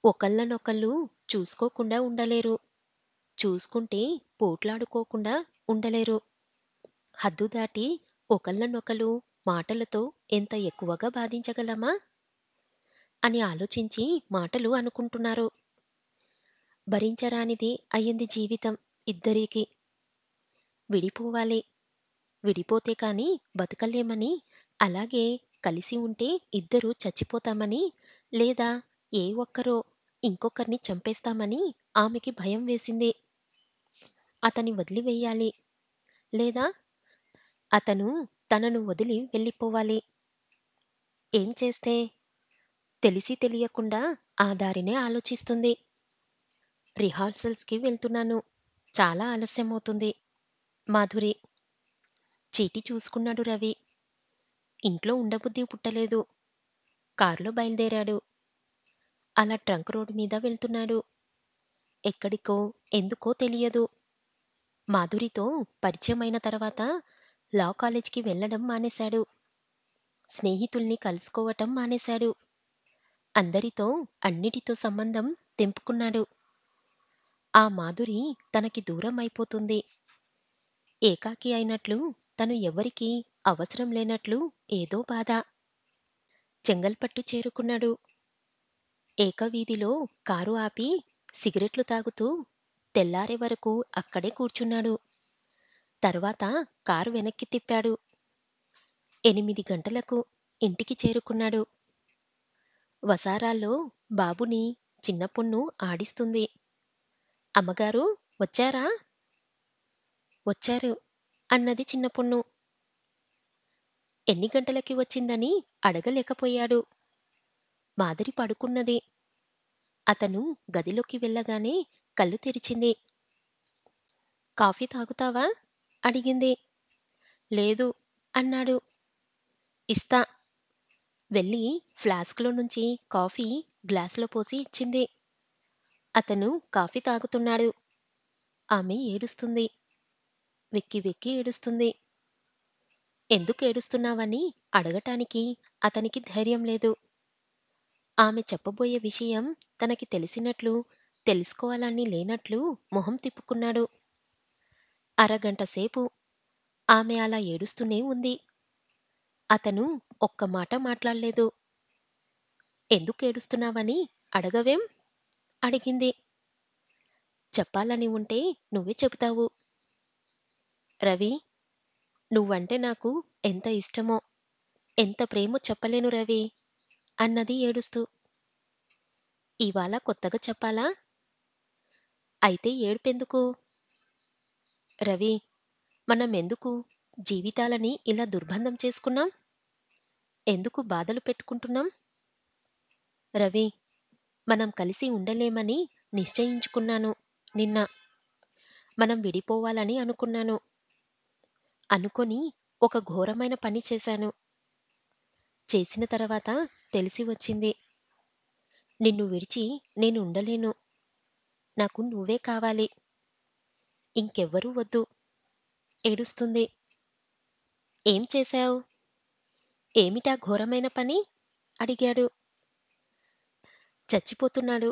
ఒకళ్ళనొకళ్ళు చూసుకోకుండా ఉండలేరు. చూసుకుంటే పోట్లాడుకోకుండా ఉండలేరు. హద్దు దాటి ఒకళ్ళనొకళ్ళు మాటలతో ఎంత ఎక్కువగా బాధించగలమా అని ఆలోచించి మాటలు అనుకుంటున్నారు. భరించరానిది అయ్యింది జీవితం ఇద్దరికీ. విడిపోవాలి. విడిపోతే కాని బతకలేమని, అలాగే కలిసి ఉంటే ఇద్దరూ చచ్చిపోతామని, లేదా ఏ ఒక్కరో ఇంకొకరిని చంపేస్తామని ఆమెకి భయం వేసింది. అతని వదిలివేయాలి. లేదా అతను తనను వదిలి వెళ్ళిపోవాలి. ఏం చేస్తే? తెలిసి తెలియకుండా ఆ దారినే ఆలోచిస్తుంది. రిహార్సల్స్‌కి వెళ్తున్నాను. చాలా ఆలస్యమవుతుంది. మాధురి. చీటీ చూసుకున్నాడు రవి. ఇంట్లో ఉండబుద్ధి పుట్టలేదు. కారులో బయలుదేరాడు. అలా ట్రంక్ రోడ్ మీద వెళ్తున్నాడు. ఎక్కడికో, ఎందుకో తెలియదు. మాధురితో పరిచయమైన తర్వాత లా కాలేజ్‌కి వెళ్ళడం మానేశాడు. స్నేహితుల్ని కలుసుకోవటం మానేశాడు. అందరితో, అన్నిటితో సంబంధం తెంపుకున్నాడు. ఆ మాధురి తనకి దూరం అయిపోతుంది. ఏకాకి అయినట్లు, తను ఎవరికీ అవసరం లేనట్లు ఏదో బాధ. చెంగల్పట్టు చేరుకున్నాడు. ఏకవీధిలో కారు ఆపి సిగరెట్లు తాగుతూ తెల్లారే వరకు అక్కడే కూర్చున్నాడు. తర్వాత కారు వెనక్కి తిప్పాడు. 8 గంటలకు ఇంటికి చేరుకున్నాడు. వసారాల్లో బాబుని చిన్న పొన్ను ఆడిస్తుంది. అమ్మగారూ వచ్చారా? వచ్చారు అన్నది చిన్న పొన్ను. ఎన్ని గంటలకి వచ్చిందని అడగలేకపోయాడు. మాధురి పడుకున్నది. అతను గదిలోకి వెళ్ళగానే కళ్ళు తెరిచింది. కాఫీ తాగుతావా? అడిగింది. లేదు అన్నాడు. ఇస్తా. వెళ్ళి ఫ్లాస్క్‌లో నుంచి కాఫీ గ్లాసులో పోసి ఇచ్చింది. అతను కాఫీ తాగుతున్నాడు. ఆమె ఏడుస్తుంది. వెక్కి వెక్కి ఏడుస్తుంది. ఎందుకేడుస్తున్నావని అడగటానికి అతనికి ధైర్యం లేదు. ఆమె చెప్పబోయే విషయం తనకి తెలిసినట్లు, తెలుసుకోవాలని లేనట్లు మొహం తిప్పుకున్నాడు. అరగంట సేపు ఆమె అలా ఏడుస్తూనే ఉంది. అతను ఒక్క మాట మాట్లాడలేదు. ఎందుకేడుస్తున్నావని అడగవేం? అడిగింది. చెప్పాలని ఉంటే నువ్వే చెబుతావు. రవి, నువ్వంటే నాకు ఎంత ఇష్టమో, ఎంత ప్రేమో చెప్పలేను రవి అన్నది ఏడుస్తూ. ఇవాళ కొత్తగా చెప్పాలా? అయితే ఏడుపెందుకు? రవి, మనమెందుకు జీవితాలని ఇలా దుర్బంధం చేసుకున్నాం? ఎందుకు బాధలు పెట్టుకుంటున్నాం? రవి, మనం కలిసి ఉండలేమని నిశ్చయించుకున్నాను నిన్న. మనం విడిపోవాలని అనుకున్నాను. అనుకొని ఒక ఘోరమైన పని చేశాను. చేసిన తర్వాత తెలిసి వచ్చింది. నిన్ను విడిచి నేను ఉండలేను. నాకు నువ్వే కావాలి. ఇంకెవ్వరూ వద్దు. ఏడుస్తుంది. ఏం చేశావు? ఏమిటా ఘోరమైన పని? అడిగాడు. చచ్చిపోతున్నాడు.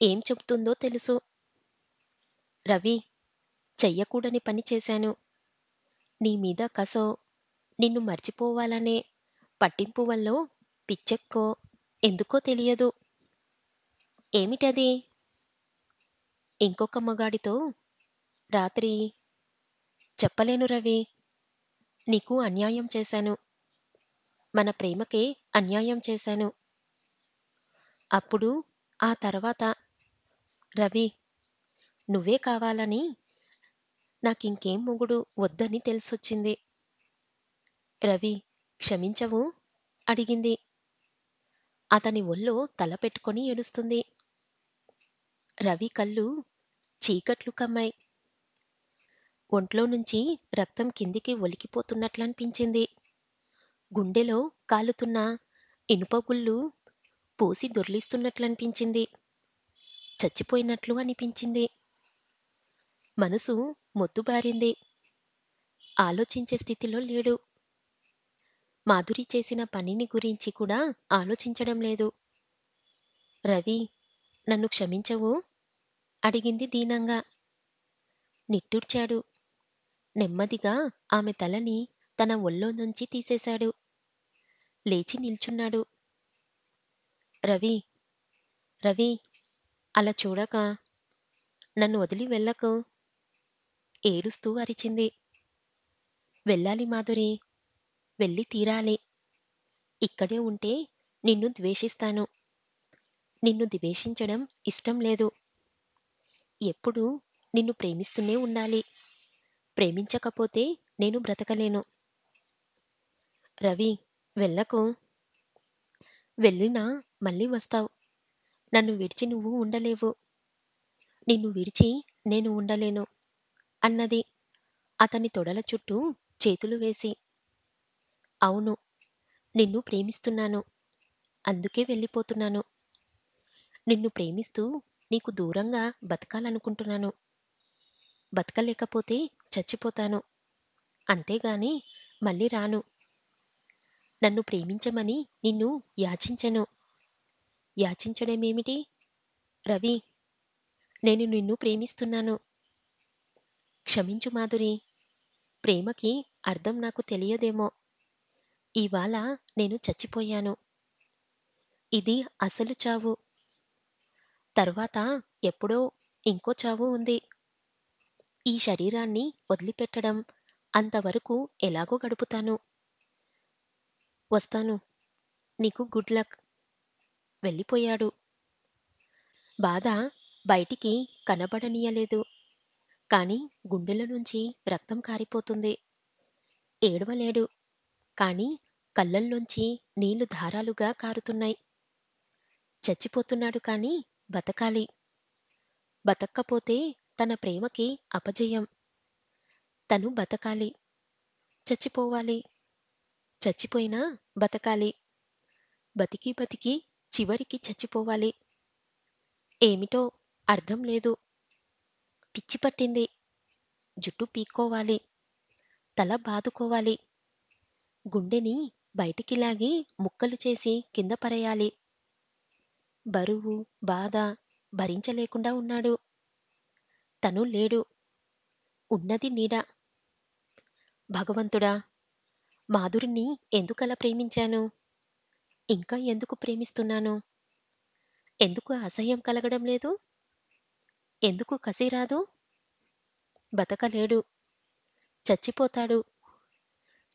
ఏం చెబుతుందో తెలుసు. రవి, చెయ్యకూడని పని చేశాను. నీ మీద కసో, నిన్ను మర్చిపోవాలనే పట్టింపు వల్లో, పిచ్చెక్కో, ఎందుకో తెలియదు. ఏమిటది? ఇంకొక మగాడితో రాత్రి. చెప్పలేను రవి. నీకు అన్యాయం చేశాను. మన ప్రేమకే అన్యాయం చేశాను. అప్పుడు ఆ తర్వాత రవి, నువ్వే కావాలని, నాకింకేం మొగుడు వద్దని తెలిసొచ్చింది. రవి, క్షమించవు? అడిగింది. అతని ఒళ్ళో తల పెట్టుకొని ఏడుస్తుంది. రవి కళ్ళు చీకట్లు కమ్మాయి. ఒంట్లో నుంచి రక్తం కిందికి ఒలికిపోతున్నట్లనిపించింది. గుండెలో కాలుతున్న ఇనుపగుళ్ళు పూసి దొర్లిస్తున్నట్లనిపించింది. చచ్చిపోయినట్లు అనిపించింది. మనసు మొద్దుబారింది. ఆలోచించే స్థితిలో లేడు. మాధురి చేసిన పనిని గురించి కూడా ఆలోచించడం లేదు. రవి, నన్ను క్షమించవు? అడిగింది దీనంగా. నిట్టూర్చాడు. నెమ్మదిగా ఆమె తలని తన ఒళ్ళో నుంచి తీసేశాడు. లేచి నిల్చున్నాడు. రవి, రవి, అలా చూడక, నన్ను వదిలి వెళ్ళకు, ఏడుస్తూ అరిచింది. వెళ్ళాలి మాధురి, వెళ్ళి తీరాలి. ఇక్కడే ఉంటే నిన్ను ద్వేషిస్తాను. నిన్ను ద్వేషించడం ఇష్టం లేదు. ఎప్పుడూ నిన్ను ప్రేమిస్తూనే ఉండాలి. ప్రేమించకపోతే నేను బ్రతకలేను. రవి, వెళ్ళకు. వెళ్ళినా మళ్ళీ వస్తావు. నన్ను విడిచి నువ్వు ఉండలేవు. నిన్ను విడిచి నేను ఉండలేను అన్నది అతని తొడల చుట్టూ చేతులు వేసి. అవును, నిన్ను ప్రేమిస్తున్నాను. అందుకే వెళ్ళిపోతున్నాను. నిన్ను ప్రేమిస్తూ నీకు దూరంగా బతకాలనుకుంటున్నాను. బతకలేకపోతే చచ్చిపోతాను. అంతేగాని మళ్ళీ రాను. నన్ను ప్రేమించమని నిన్ను యాచించను. యాచించడమేమిటి? రవి, నేను నిన్ను ప్రేమిస్తున్నాను. క్షమించు మాధురి. ప్రేమకి అర్థం నాకు తెలియదేమో. ఇవాళ నేను చచ్చిపోయాను. ఇది అసలు చావు. తర్వాత ఎప్పుడో ఇంకో చావు ఉంది. ఈ శరీరాన్ని వదిలిపెట్టడం అంతవరకు ఎలాగో గడుపుతాను. వస్తాను. నీకు గుడ్ లక్. వెళ్ళిపోయాడు. బాధ బయటికి కనబడనీయలేదు. కాని గుండెల నుంచి రక్తం కారిపోతుంది. ఏడవలేడు. కాని కళ్ళల్లోంచి నీళ్లు ధారాలుగా కారుతున్నాయి. చచ్చిపోతున్నాడు కాని బతకాలి. బతక్కపోతే తన ప్రేమకి అపజయం. తను బతకాలి. చచ్చిపోవాలి. చచ్చిపోయినా బతకాలి. బతికి బతికి చివరికి చచ్చిపోవాలి. ఏమిటో అర్థం లేదు. పిచ్చి పట్టింది. జుట్టు పీక్కోవాలి. తల బాదుకోవాలి. గుండెని బయటికి లాగి ముక్కలు చేసి కింద పరేయాలి. బరువు, బాధ భరించలేకుండా ఉన్నాడు. తను లేడు. ఉన్నది నీడ. భగవంతుడా! మాధురిని ఎందుకలా ప్రేమించాను? ఇంకా ఎందుకు ప్రేమిస్తున్నాను? ఎందుకు అసహ్యం కలగడం లేదు? ఎందుకు కసి రాదు? బతకలేడు. చచ్చిపోతాడు.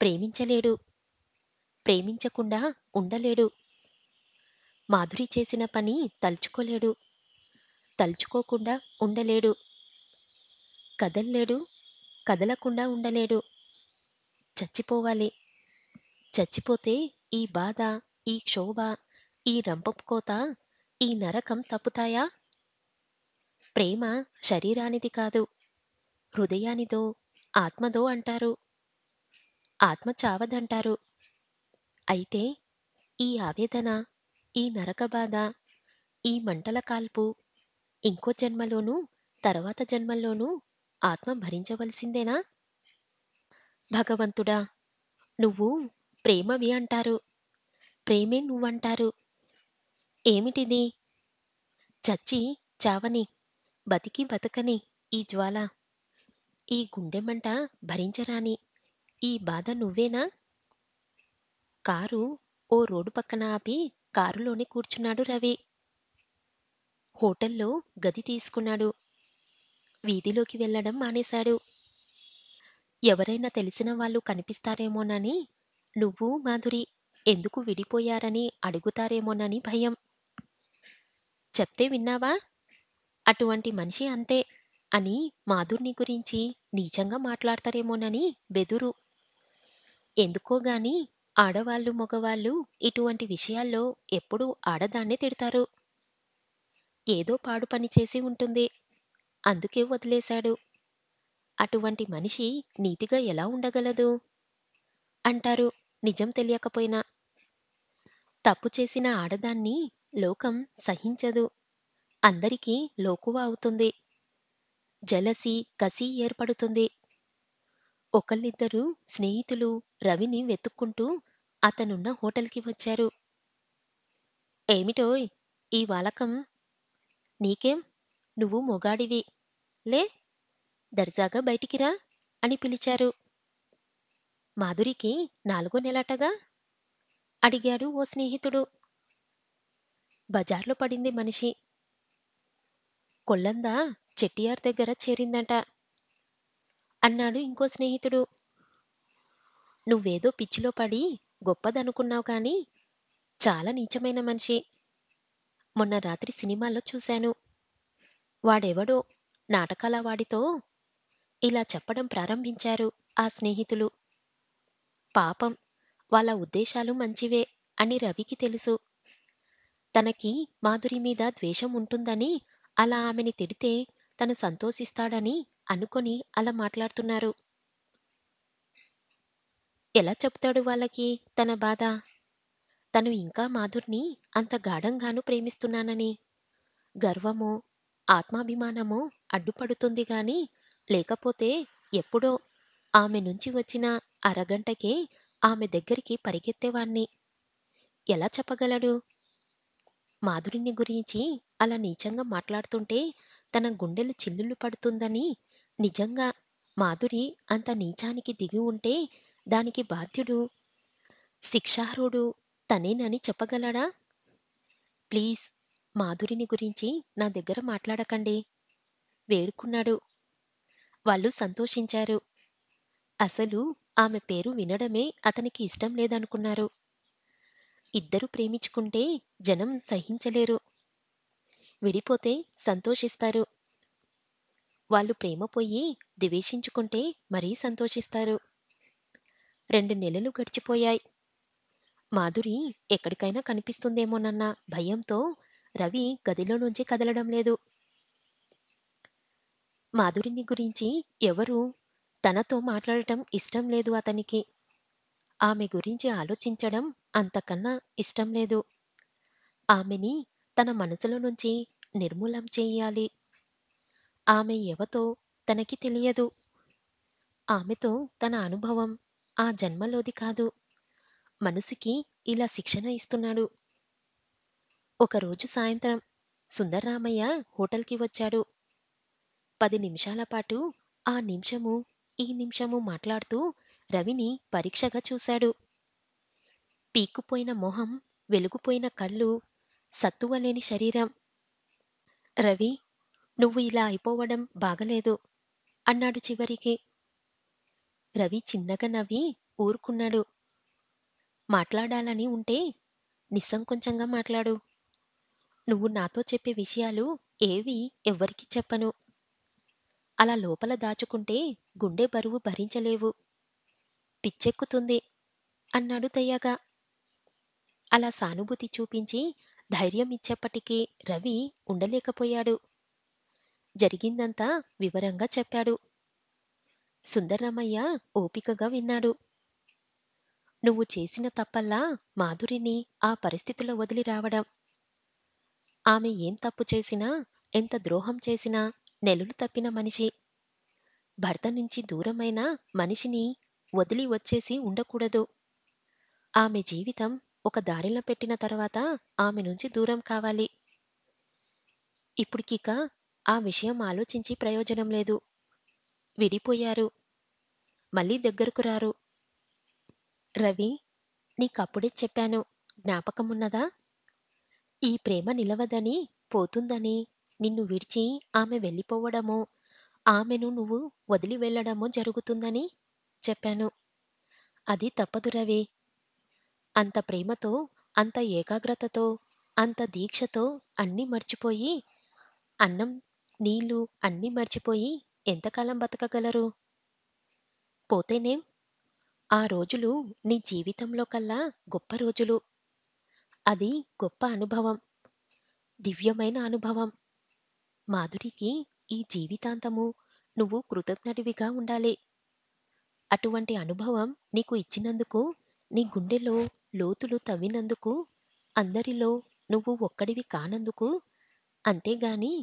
ప్రేమించలేడు. ప్రేమించకుండా ఉండలేడు. మాధురి చేసిన పని తలుచుకోలేడు. తలుచుకోకుండా ఉండలేడు. కదల్లేడు. కదలకుండా ఉండలేడు. చచ్చిపోవాలి. చచ్చిపోతే ఈ బాధ, ఈ క్షోభ, ఈ రంపపు కోత, ఈ నరకం తప్పుతాయా? ప్రేమ శరీరానిది కాదు. హృదయానిదో, ఆత్మదో అంటారు. ఆత్మ చావదంటారు. అయితే ఈ ఆవేదన, ఈ నరక బాధ, ఈ మంటల కాల్పు ఇంకో జన్మలోనూ, తర్వాత జన్మల్లోనూ ఆత్మ భరించవలసిందేనా? భగవంతుడా! నువ్వు ప్రేమవి అంటారు. ప్రేమే నువ్వంటారు. ఏమిటిది? చచ్చి చావని, బతికి బతకని ఈ జ్వాల, ఈ గుండెమంట భరించరాని ఈ బాధ నువ్వేనా? కారు ఓ రోడ్డు పక్కన ఆపి కారులోనే కూర్చున్నాడు రవి. హోటల్లో గది తీసుకున్నాడు. వీధిలోకి వెళ్ళడం మానేశాడు. ఎవరైనా తెలిసిన వాళ్ళు కనిపిస్తారేమోనని, నువ్వు మాధురి ఎందుకు విడిపోయారని అడుగుతారేమోనని భయం. చెప్తే విన్నావా? అటువంటి మనిషి అంతే అని మాధుర్ని గురించి నీచంగా మాట్లాడతారేమోనని బెదురు. ఎందుకోగాని ఆడవాళ్ళు మగవాళ్ళు ఇటువంటి విషయాల్లో ఎప్పుడూ ఆడదాన్నే తిడతారు. ఏదో పాడు పని చేసి ఉంటుంది. అందుకే వదిలేశాడు. అటువంటి మనిషి నీతిగా ఎలా ఉండగలదు? అంటారు నిజం తెలియకపోయినా. తప్పు చేసిన ఆడదాన్ని లోకం సహించదు. అందరికీ లోకువ అవుతుంది. జలసి, కసి ఏర్పడుతుంది. ఒకళ్ళిద్దరు స్నేహితులు రవిని వెతుక్కుంటూ అతనున్న హోటల్కి వచ్చారు. ఏమిటోయ్ ఈ వాలకం? నీకేం? నువ్వు మొగాడివి. లే, దర్జాగా బయటికి రా అని పిలిచారు. మాధురికి 4 నెలటగా? అడిగాడు ఓ స్నేహితుడు. బజార్లో పడింది మనిషి. కొల్లందా చెట్టియార్ దగ్గర చేరిందట అన్నాడు ఇంకో స్నేహితుడు. నువ్వేదో పిచ్చిలో పడి గొప్పదనుకున్నావు కాని చాలా నీచమైన మనిషి. మొన్న రాత్రి సినిమాలో చూశాను. వాడెవడో నాటకాల వాడితో ఇలా చెప్పడం ప్రారంభించారు ఆ స్నేహితులు. పాపం, వాళ్ళ ఉద్దేశాలు మంచివే అని రవికి తెలుసు. తనకి మాధురి మీద ద్వేషం ఉంటుందని, అలా ఆమెని తిడితే తను సంతోషిస్తాడని అనుకొని అలా మాట్లాడుతున్నారు. ఎలా చెప్తాడు వాళ్ళకి తన బాధ? తను ఇంకా మాధుర్ని అంత గాఢంగాను ప్రేమిస్తున్నానని. గర్వమో, ఆత్మాభిమానమో అడ్డుపడుతుంది గాని, లేకపోతే ఎప్పుడో ఆమె నుంచి వచ్చిన అరగంటకే ఆమె దగ్గరికి పరిగెత్తేవాణ్ణి. ఎలా చెప్పగలడు? మాధురిని గురించి అలా నీచంగా మాట్లాడుతుంటే తన గుండెలు చిల్లులు పడుతుందని, నిజంగా మాధురి అంత నీచానికి దిగి ఉంటే దానికి బాధ్యుడు, శిక్షార్హుడు తనేనని చెప్పగలడా? ప్లీజ్, మాధురిని గురించి నా దగ్గర మాట్లాడకండి వేడుకున్నాడు. వాళ్ళు సంతోషించారు. అసలు ఆమె పేరు వినడమే అతనికి ఇష్టం లేదనుకున్నారు. ఇద్దరు ప్రేమించుకుంటే జనం సహించలేరు. విడిపోతే సంతోషిస్తారు. వాళ్ళు ప్రేమ పొయ్యి ద్వేషించుకుంటే మరీ సంతోషిస్తారు. 2 నెలలు గడిచిపోయాయి. మాధురి ఎక్కడికైనా కనిపిస్తుందేమోనన్న భయంతో రవి గదిలో నుంచి కదలడం లేదు. మాధురిని గురించి ఎవరూ తనతో మాట్లాడటం ఇష్టం లేదు అతనికి. ఆమె గురించి ఆలోచించడం అంతకన్నా ఇష్టం లేదు. ఆమెని తన మనసులో నుంచి నిర్మూలం చేయాలి. ఆమె ఎవతో తనకి తెలియదు. ఆమెతో తన అనుభవం ఆ జన్మలోది కాదు. మనసుకి ఇలా శిక్షణ ఇస్తున్నాడు. ఒకరోజు సాయంత్రం సుందర్రామయ్య హోటల్కి వచ్చాడు. 10 నిమిషాల పాటు ఆ నిమిషము ఈ నిమిషము మాట్లాడుతూ రవిని పరీక్షగా చూశాడు. పీక్కుపోయిన మొహం, వెలుగుపోయిన కళ్ళు, సత్తువలేని శరీరం. రవి, నువ్వు ఇలా అయిపోవడం బాగలేదు అన్నాడు చివరికి. రవి చిన్నగా నవ్వి ఊరుకున్నాడు. మాట్లాడాలని ఉంటే నిస్సంకోచంగా మాట్లాడు. నువ్వు నాతో చెప్పే విషయాలు ఏవీ ఎవ్వరికీ చెప్పను. అలా లోపల దాచుకుంటే గుండె బరువు భరించలేవు. పిచ్చెక్కుతుంది అన్నాడు దయ్యాగా. అలా సానుభూతి చూపించి ధైర్యం ఇచ్చేప్పటికీ రవి ఉండలేకపోయాడు. జరిగిందంతా వివరంగా చెప్పాడు. సుందరరామయ్య ఓపికగా విన్నాడు. నువ్వు చేసిన తప్పల్లా మాధురిని ఆ పరిస్థితిలో వదిలి రావడం. ఆమె ఏం తప్పు చేసినా, ఎంత ద్రోహం చేసినా నెలలు తప్పిన మనిషి. భర్త నుంచి దూరమైన మనిషిని వదిలి వచ్చేసి ఉండకూడదు. ఆమె జీవితం ఒక దారిలో పెట్టిన తర్వాత ఆమె నుంచి దూరం కావాలి. ఇప్పుడికిక ఆ విషయం ఆలోచించి ప్రయోజనం లేదు. విడిపోయారు. మళ్ళీ దగ్గరకు రారు. రవి, నీకప్పుడే చెప్పాను, జ్ఞాపకమున్నదా? ఈ ప్రేమ నిలవదని, పోతుందని, నిన్ను విడిచి ఆమె వెళ్ళిపోవడమో, ఆమెను నువ్వు వదిలి వెళ్ళడమో జరుగుతుందని చెప్పాను. అది తప్పదు రవి. అంత ప్రేమతో, అంత ఏకాగ్రతతో, అంత దీక్షతో అన్నీ మర్చిపోయి, అన్నం, నీళ్ళు అన్నీ మర్చిపోయి ఎంతకాలం బతకగలరు? పోతేనేం? ఆ రోజులు నీ జీవితంలో కల్లా గొప్ప రోజులు. అది గొప్ప అనుభవం, దివ్యమైన అనుభవం. మాధురికి ఈ జీవితాంతము నువ్వు కృతజ్ఞుడివిగా ఉండాలి. అటువంటి అనుభవం నీకు ఇచ్చినందుకు, నీ గుండెలో లోతులు తవ్వినందుకు, అందరిలో నువ్వు ఒక్కడివి కానందుకు. అంతేగాని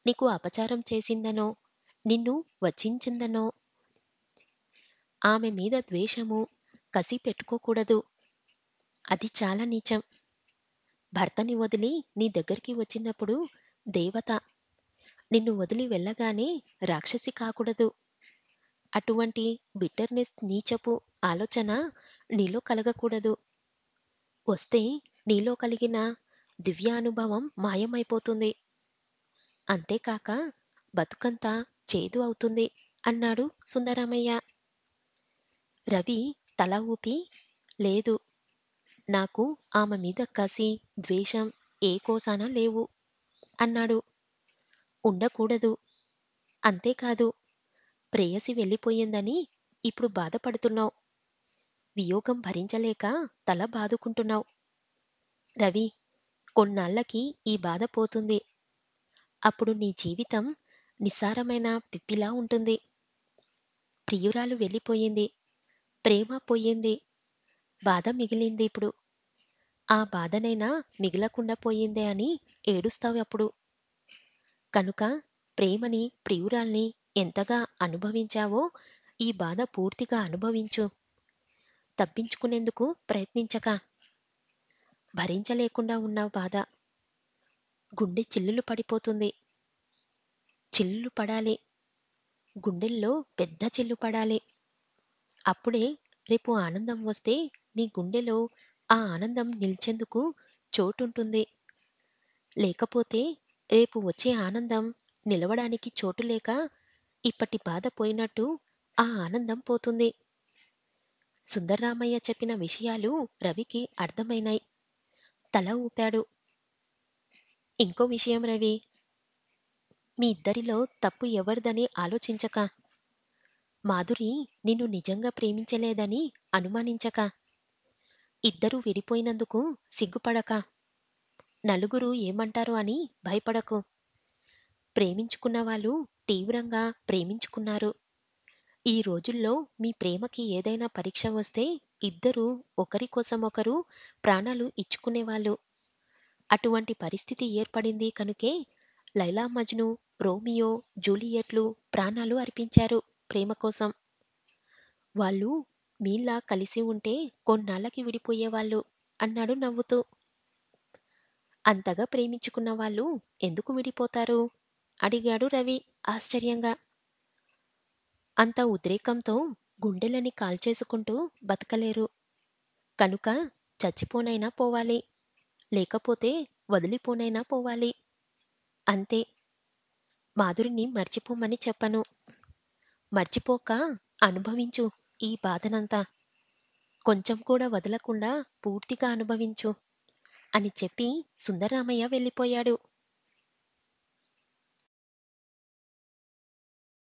నీకు అపచారం చేసిందనో, నిన్ను వచించిందనో, ఆమె మీద ద్వేషము, కసి పెట్టుకోకూడదు. అది చాలా నీచం. భర్తని వదిలి నీ దగ్గరికి వచ్చినప్పుడు దేవత. నిన్ను వదిలి వెళ్ళగానే రాక్షసి కాకూడదు. అటువంటి బిట్టర్‌నెస్, నీచపు ఆలోచన నీలో కలగకూడదు. వస్తే నీలో కలిగిన దివ్యానుభవం మాయమైపోతుంది. అంతేకాక బతుకంతా చేదు అవుతుంది అన్నాడు సుందరమయ్య. రవి తల ఊపి, లేదు, నాకు ఆమె మీద కసి, ద్వేషం ఏ కోశాన లేవు అన్నాడు. ఉండకూడదు. అంతేకాదు, ప్రేయసి వెళ్ళిపోయిందని ఇప్పుడు బాధపడుతున్నావు. వియోగం భరించలేక తల బాదుకుంటున్నావు. రవి, కొన్నాళ్ళకి ఈ బాధ పోతుంది. అప్పుడు నీ జీవితం నిస్సారమైన పిప్పిలా ఉంటుంది. ప్రియురాలు వెళ్ళిపోయింది. ప్రేమ పోయింది. బాధ మిగిలింది ఇప్పుడు. ఆ బాధనైనా మిగలకుండా పోయిందే అని ఏడుస్తావప్పుడు. కనుక ప్రేమని, ప్రియురాల్ని ఎంతగా అనుభవించావో ఈ బాధ పూర్తిగా అనుభవించు. తప్పించుకునేందుకు ప్రయత్నించక. భరించలేకుండా ఉన్న బాధ. గుండె చిల్లులు పడిపోతుంది. చిల్లులు పడాలి. గుండెల్లో పెద్ద చిల్లు పడాలి. అప్పుడే రేపు ఆనందం వస్తే నీ గుండెలో ఆ ఆనందం నిలిచేందుకు చోటుంటుంది. లేకపోతే రేపు వచ్చే ఆనందం నిలవడానికి చోటు లేక ఇప్పటి బాధ పోయినట్టు ఆ ఆనందం పోతుంది. సుందర్రామయ్య చెప్పిన విషయాలు రవికి అర్థమైనాయి. తల ఊపాడు. ఇంకో విషయం రవి, మీ ఇద్దరిలో తప్పు ఎవరిదని ఆలోచించక. మాధురి నిన్ను నిజంగా ప్రేమించలేదని అనుమానించక. ఇద్దరూ విడిపోయినందుకు సిగ్గుపడక. నలుగురు ఏమంటారో అని భయపడకు. ప్రేమించుకున్న వాళ్ళు తీవ్రంగా ప్రేమించుకున్నారు. ఈ రోజుల్లో మీ ప్రేమకి ఏదైనా పరీక్ష వస్తే ఇద్దరూ ఒకరి కోసం ఒకరు ప్రాణాలు ఇచ్చుకునేవాళ్ళు. అటువంటి పరిస్థితి ఏర్పడింది కనుకే లైలా మజ్ను, రోమియో జూలియట్లు ప్రాణాలు అర్పించారు ప్రేమ కోసం. వాళ్ళు మీలా కలిసి ఉంటే కొన్నాళ్ళకి విడిపోయేవాళ్ళు అన్నాడు నవ్వుతూ. అంతగా ప్రేమించుకున్న వాళ్ళు ఎందుకు విడిపోతారు? అడిగాడు రవి ఆశ్చర్యంగా. అంత ఉద్రేకంతో గుండెలని కాల్చేసుకుంటూ బతకలేరు. కనుక చచ్చిపోనైనా పోవాలి. లేకపోతే వదిలిపోనైనా పోవాలి. అంతే. మాధురిని మర్చిపోమని చెప్పను. మర్చిపోక అనుభవించు ఈ బాధనంతా. కొంచెం కూడా వదలకుండా పూర్తిగా అనుభవించు అని చెప్పి సుందరరామయ్య వెళ్ళిపోయాడు.